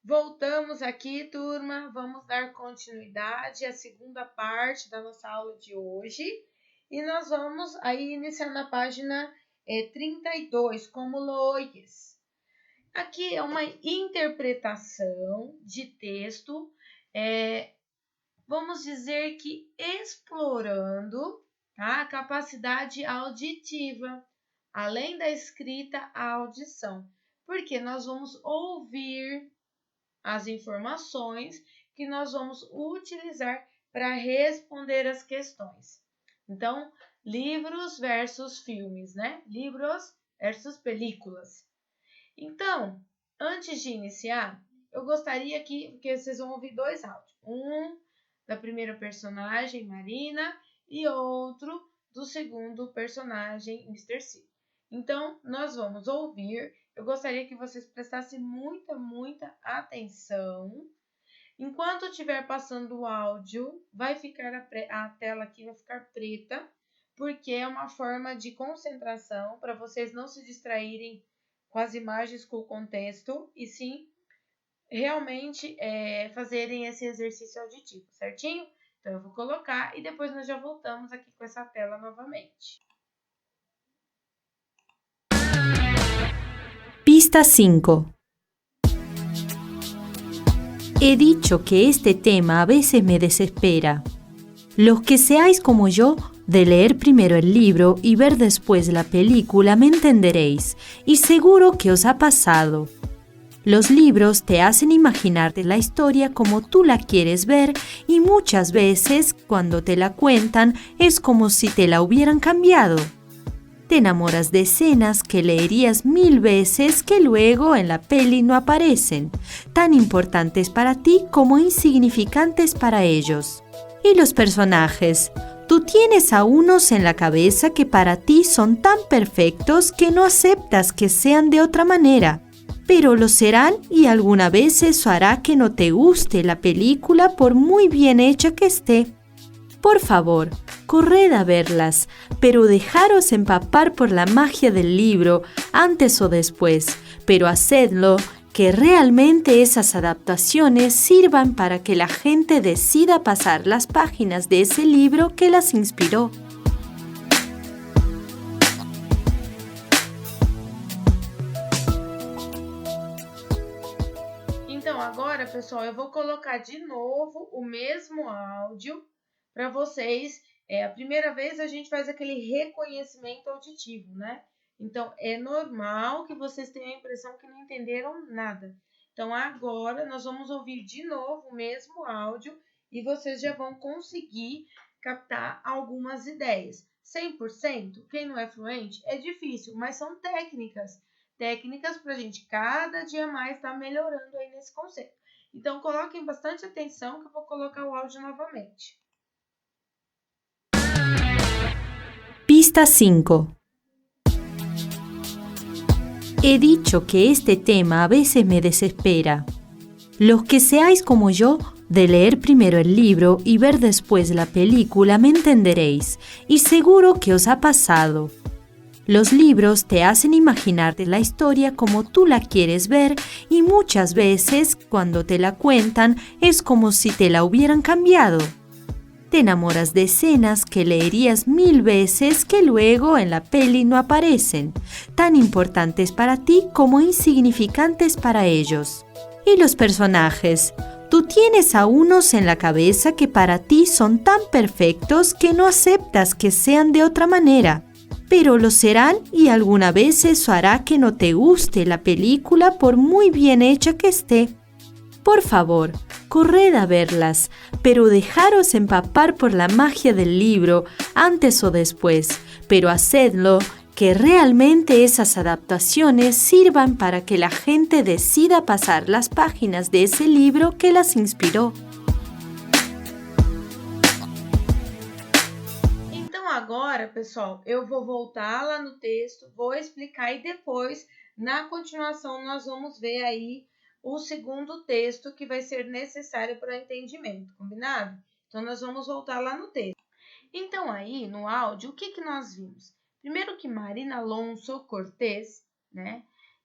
Voltamos aqui, turma. Vamos dar continuidade à segunda parte da nossa aula de hoje. E nós vamos aí iniciar na página 32, como Lois. Aqui é uma interpretação de texto, vamos dizer que explorando, tá, a capacidade auditiva, além da escrita, a audição. Porque nós vamos ouvir as informações que nós vamos utilizar para responder as questões. Então, livros versus filmes, né? Livros versus películas. Então, antes de iniciar, eu gostaria que vocês vão ouvir dois áudios. Um da primeira personagem, Marina, e outro do segundo personagem, Mr. C. Então, nós vamos ouvir. Eu gostaria que vocês prestassem muita atenção. Enquanto estiver passando o áudio, vai ficar a tela aqui vai ficar preta, porque é uma forma de concentração para vocês não se distraírem com as imagens, com o contexto, e sim realmente fazerem esse exercício auditivo, certinho? Então, eu vou colocar e depois nós já voltamos aqui com essa tela novamente. Pista 5. He dicho que este tema a veces me desespera. Los que seáis como yo, de leer primero el libro y ver después la película, me entenderéis, y seguro que os ha pasado. Los libros te hacen imaginarte la historia como tú la quieres ver y muchas veces, cuando te la cuentan, es como si te la hubieran cambiado. Te enamoras de escenas que leerías 1000 veces que luego en la peli no aparecen, tan importantes para ti como insignificantes para ellos. Y los personajes, tú tienes a unos en la cabeza que para ti son tan perfectos que no aceptas que sean de otra manera, pero lo serán y alguna vez eso hará que no te guste la película por muy bien hecha que esté. Por favor, corred a verlas, pero dejaros empapar por la magia del libro antes o después, pero hacedlo que realmente esas adaptaciones sirvan para que la gente decida pasar las páginas de ese libro que las inspiró. Então, agora, pessoal, eu vou colocar de novo o mesmo áudio para vocês. A primeira vez a gente faz aquele reconhecimento auditivo, né? Então, é normal que vocês tenham a impressão que não entenderam nada. Então, agora nós vamos ouvir de novo o mesmo áudio e vocês já vão conseguir captar algumas ideias. 100%, quem não é fluente, é difícil, mas são técnicas para a gente cada dia mais estar melhorando aí nesse conceito. Então, coloquem bastante atenção que eu vou colocar o áudio novamente. Pista 5. He dicho que este tema a veces me desespera. Los que seáis como yo, de leer primero el libro y ver después la película, me entenderéis, y seguro que os ha pasado. Los libros te hacen imaginarte la historia como tú la quieres ver y muchas veces, cuando te la cuentan, es como si te la hubieran cambiado. Te enamoras de escenas que leerías 1000 veces que luego en la peli no aparecen, tan importantes para ti como insignificantes para ellos. Y los personajes, tú tienes a unos en la cabeza que para ti son tan perfectos que no aceptas que sean de otra manera, pero lo serán y alguna vez eso hará que no te guste la película por muy bien hecha que esté. Por favor, corred a verlas, pero dejaros empapar por la magia del libro antes o después, pero hacedlo que realmente esas adaptaciones sirvan para que la gente decida pasar las páginas de ese libro que las inspiró. Então, agora, pessoal, eu vou voltar lá no texto, vou explicar e depois, na continuação, nós vamos ver aí o segundo texto que vai ser necessário para o entendimento, combinado? Então, nós vamos voltar lá no texto. Então, aí, no áudio, o que nós vimos? Primeiro que Marina Alonso Cortés, né?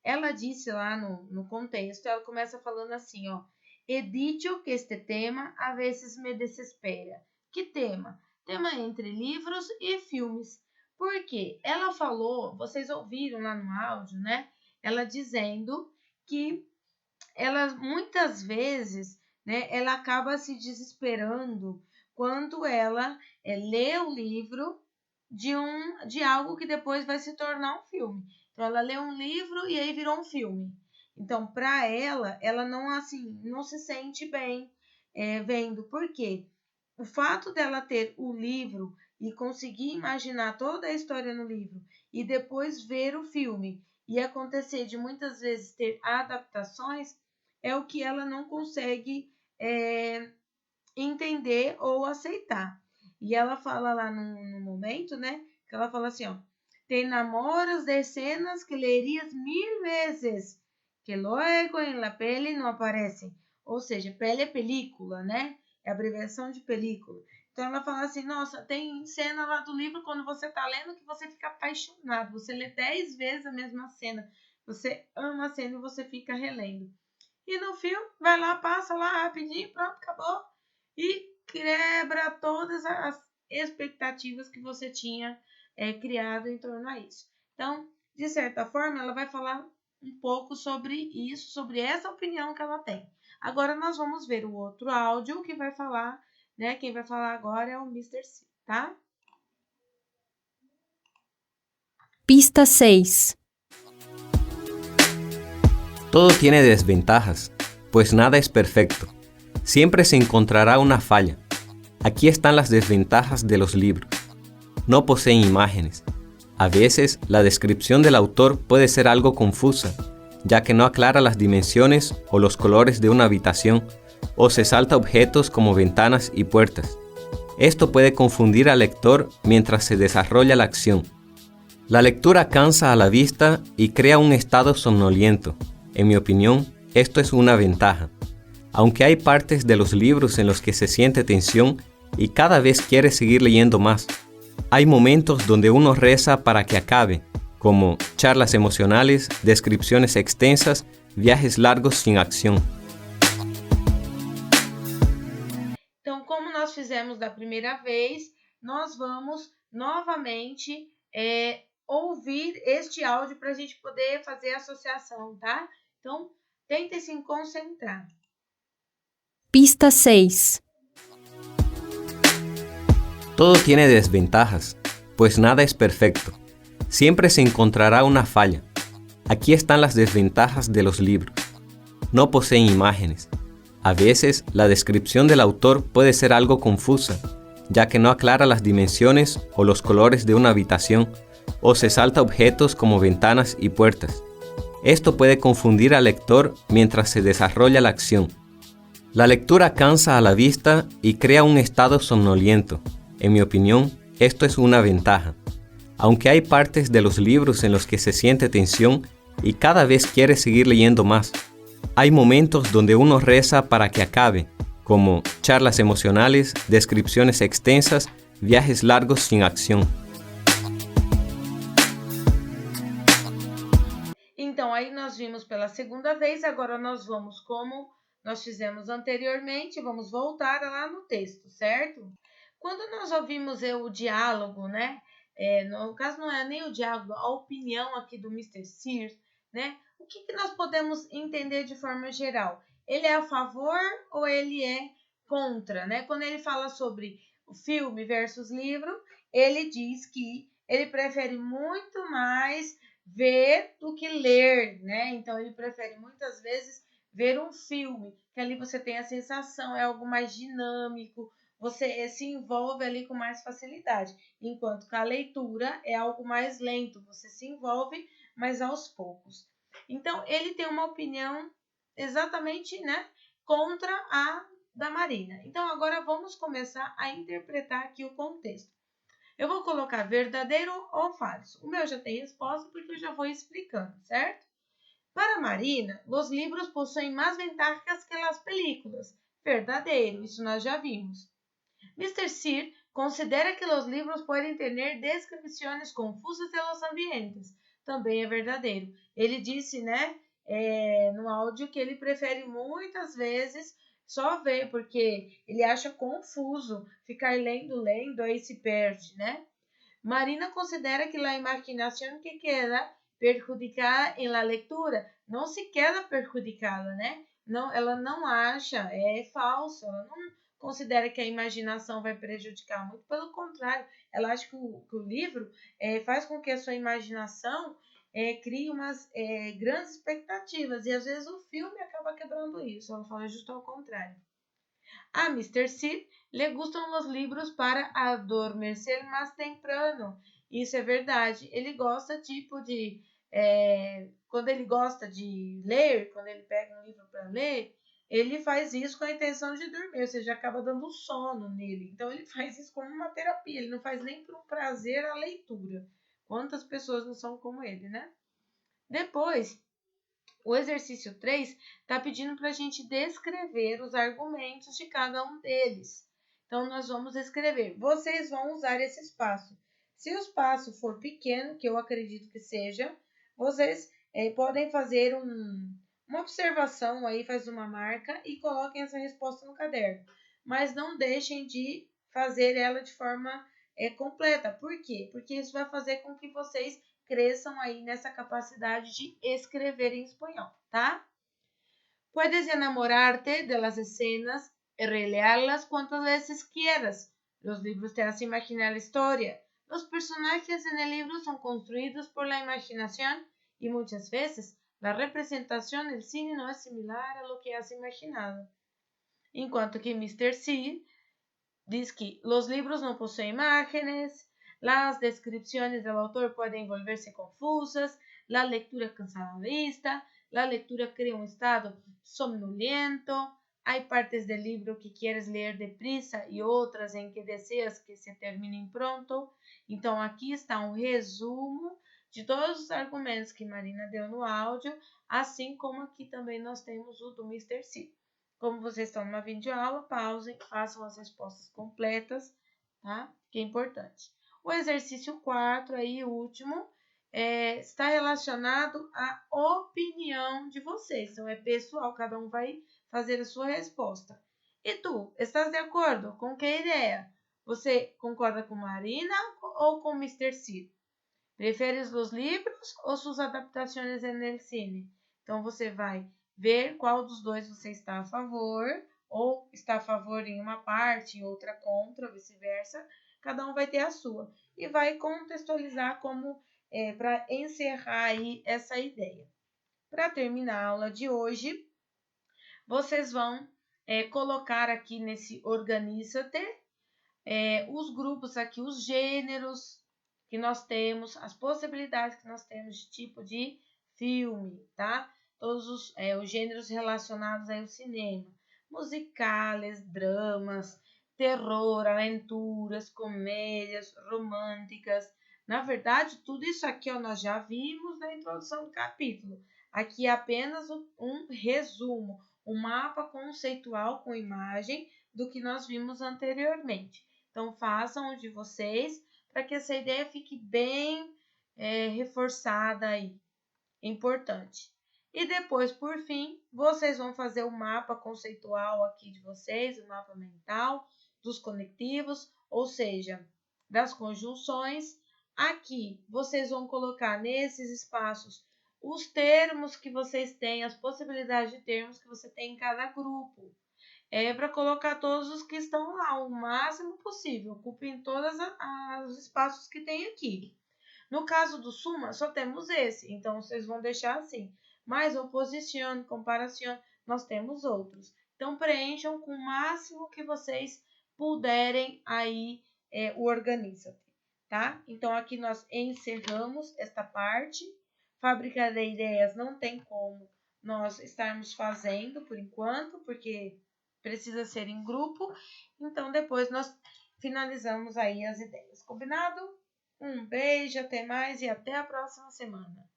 ela disse lá no contexto, ela começa falando assim, ó. He dicho que este tema a veces me desespera. Que tema? Tema entre livros e filmes. Por quê? Ela falou, vocês ouviram lá no áudio, né? Ela dizendo que ela muitas vezes, né, ela acaba se desesperando quando ela lê o livro de algo que depois vai se tornar um filme. Então ela lê um livro e aí virou um filme. Então para ela não assim, não se sente bem vendo. Por quê? O fato dela ter o livro e conseguir imaginar toda a história no livro e depois ver o filme e acontecer de muitas vezes ter adaptações é o que ela não consegue entender ou aceitar. E ela fala lá no momento, né? Que ela fala assim, ó. Te enamoras de escenas que leerias 1000 vezes, que luego en la peli não aparecem. Ou seja, pele é película, né? É abreviação de película. Então ela fala assim, nossa, tem cena lá do livro quando você tá lendo que você fica apaixonado. Você lê 10 vezes a mesma cena. Você ama a cena e você fica relendo. E no filme, vai lá, passa lá rapidinho, pronto, acabou. E quebra todas as expectativas que você tinha criado em torno a isso. Então, de certa forma, ela vai falar um pouco sobre isso, sobre essa opinião que ela tem. Agora nós vamos ver o outro áudio que vai falar, né? Quem vai falar agora é o Mr. C, tá? Pista 6. Todo tiene desventajas, pues nada es perfecto. Siempre se encontrará una falla. Aquí están las desventajas de los libros. No poseen imágenes. A veces, la descripción del autor puede ser algo confusa, ya que no aclara las dimensiones o los colores de una habitación, o se salta objetos como ventanas y puertas. Esto puede confundir al lector mientras se desarrolla la acción. La lectura cansa a la vista y crea un estado somnoliento. En mi opinión, esto es una ventaja. Aunque hay partes de los libros en los que se siente tensión y cada vez quiere seguir leyendo más, hay momentos donde uno reza para que acabe, como charlas emocionales, descripciones extensas, viajes largos sin acción. Então, como nós fizemos da primeira vez, nós vamos novamente ouvir este áudio para a gente poder fazer a associação, tá? Então, tentem se concentrar. Pista 6. Todo tiene desventajas, pues nada es perfecto. Siempre se encontrará una falla. Aquí están las desventajas de los libros. No poseen imágenes. A veces, la descripción del autor puede ser algo confusa, ya que no aclara las dimensiones o los colores de una habitación, o se salta objetos como ventanas y puertas. Esto puede confundir al lector mientras se desarrolla la acción. La lectura cansa a la vista y crea un estado somnoliento. En mi opinión, esto es una ventaja. Aunque hay partes de los libros en los que se siente tensión y cada vez quiere seguir leyendo más, hay momentos donde uno reza para que acabe, como charlas emocionales, descripciones extensas, viajes largos sin acción. Então, aí nós vimos pela segunda vez, agora nós vamos, como nós fizemos anteriormente, vamos voltar lá no texto, certo? Quando nós ouvimos o diálogo, né? No caso, não é nem o diálogo, a opinião aqui do Mr. Sears, né? O que nós podemos entender de forma geral? Ele é a favor ou ele é contra, né? Quando ele fala sobre o filme versus livro, ele diz que ele prefere muito mais ver do que ler, né? Então, ele prefere muitas vezes ver um filme, que ali você tem a sensação, é algo mais dinâmico, você se envolve ali com mais facilidade, enquanto que a leitura é algo mais lento, você se envolve, mas aos poucos. Então, ele tem uma opinião exatamente, né, contra a da Marina. Então, agora vamos começar a interpretar aqui o contexto. Eu vou colocar verdadeiro ou falso. O meu já tem resposta porque eu já vou explicando, certo? Para Marina, os livros possuem mais vantagens que as películas. Verdadeiro, isso nós já vimos. Mr. Sear considera que os livros podem ter descrições confusas de los ambientes. também é verdadeiro. Ele disse, né, no áudio que ele prefere muitas vezes só ver, porque ele acha confuso ficar lendo, aí se perde, né? Marina considera que a imaginação que queda perjudicada em la lectura não se queda perjudicada, né? Não, ela não acha, é falso, ela não considera que a imaginação vai prejudicar, muito pelo contrário, ela acha que o livro faz com que a sua imaginação crie umas grandes expectativas, e às vezes o filme acaba quebrando isso, ela fala justo ao contrário. A Mr. C le gustam os livros para adormecer mais temprano. Isso é verdade. Ele gosta tipo de quando ele gosta de ler, quando ele pega um livro para ler, ele faz isso com a intenção de dormir, ou seja, acaba dando sono nele. Então ele faz isso como uma terapia, ele não faz nem por um prazer a leitura. Quantas pessoas não são como ele, né? Depois, o exercício 3 está pedindo para a gente descrever os argumentos de cada um deles. Então, nós vamos escrever. Vocês vão usar esse espaço. Se o espaço for pequeno, que eu acredito que seja, vocês podem fazer uma observação aí, faz uma marca e coloquem essa resposta no caderno. Mas não deixem de fazer ela de forma completa. Por quê? Porque isso vai fazer com que vocês cresçam aí nessa capacidade de escrever em espanhol, tá? Puedes enamorarte de las escenas y releerlas cuantas veces quieras. Los libros te hacen imaginar la historia. Los personajes en el libro son construidos por la imaginación y muchas veces la representación del cine no es similar a lo que has imaginado. Enquanto que Mr. C diz que los libros no poseen imágenes, las descripciones del autor pueden volverse confusas, la lectura cansa la vista, la lectura crea un estado somnoliento, hay partes del libro que quieres ler deprisa e outras em que deseas que se terminem pronto. Então, aqui está um resumo de todos os argumentos que Marina deu no áudio, assim como aqui também nós temos o do Mr. C. Como vocês estão numa videoaula, pausem, façam as respostas completas, tá? Que é importante. O exercício 4, aí, o último, está relacionado à opinião de vocês. Então, é pessoal, cada um vai fazer a sua resposta. E tu, estás de acordo com que ideia? Você concorda com Marina ou com Mr. C? Preferes os livros ou suas adaptações no cine? Então, você vai ver qual dos dois você está a favor, ou está a favor em uma parte e outra contra, vice-versa. Cada um vai ter a sua. E vai contextualizar como para encerrar aí essa ideia. Para terminar a aula de hoje, vocês vão colocar aqui nesse Organiza-te os grupos aqui, os gêneros que nós temos, as possibilidades que nós temos de tipo de filme, tá? Todos os gêneros relacionados ao cinema, musicais, dramas, terror, aventuras, comédias, românticas. Na verdade, tudo isso aqui nós já vimos na introdução do capítulo. Aqui é apenas um resumo, um mapa conceitual com imagem do que nós vimos anteriormente. Então, façam o de vocês para que essa ideia fique bem reforçada aí. Importante. E depois, por fim, vocês vão fazer o mapa conceitual aqui de vocês, o mapa mental dos conectivos, ou seja, das conjunções. Aqui, vocês vão colocar nesses espaços os termos que vocês têm, as possibilidades de termos que você tem em cada grupo. Para colocar todos os que estão lá, o máximo possível. Ocupem todos os espaços que tem aqui. No caso do Suma, só temos esse, então vocês vão deixar assim. Mas oposição, comparação, nós temos outros. Então, preencham com o máximo que vocês puderem aí o Organiza-te, tá? Então, aqui nós encerramos esta parte. Fábrica de ideias não tem como nós estarmos fazendo por enquanto, porque precisa ser em grupo. Então, depois nós finalizamos aí as ideias. Combinado? Um beijo, até mais e até a próxima semana.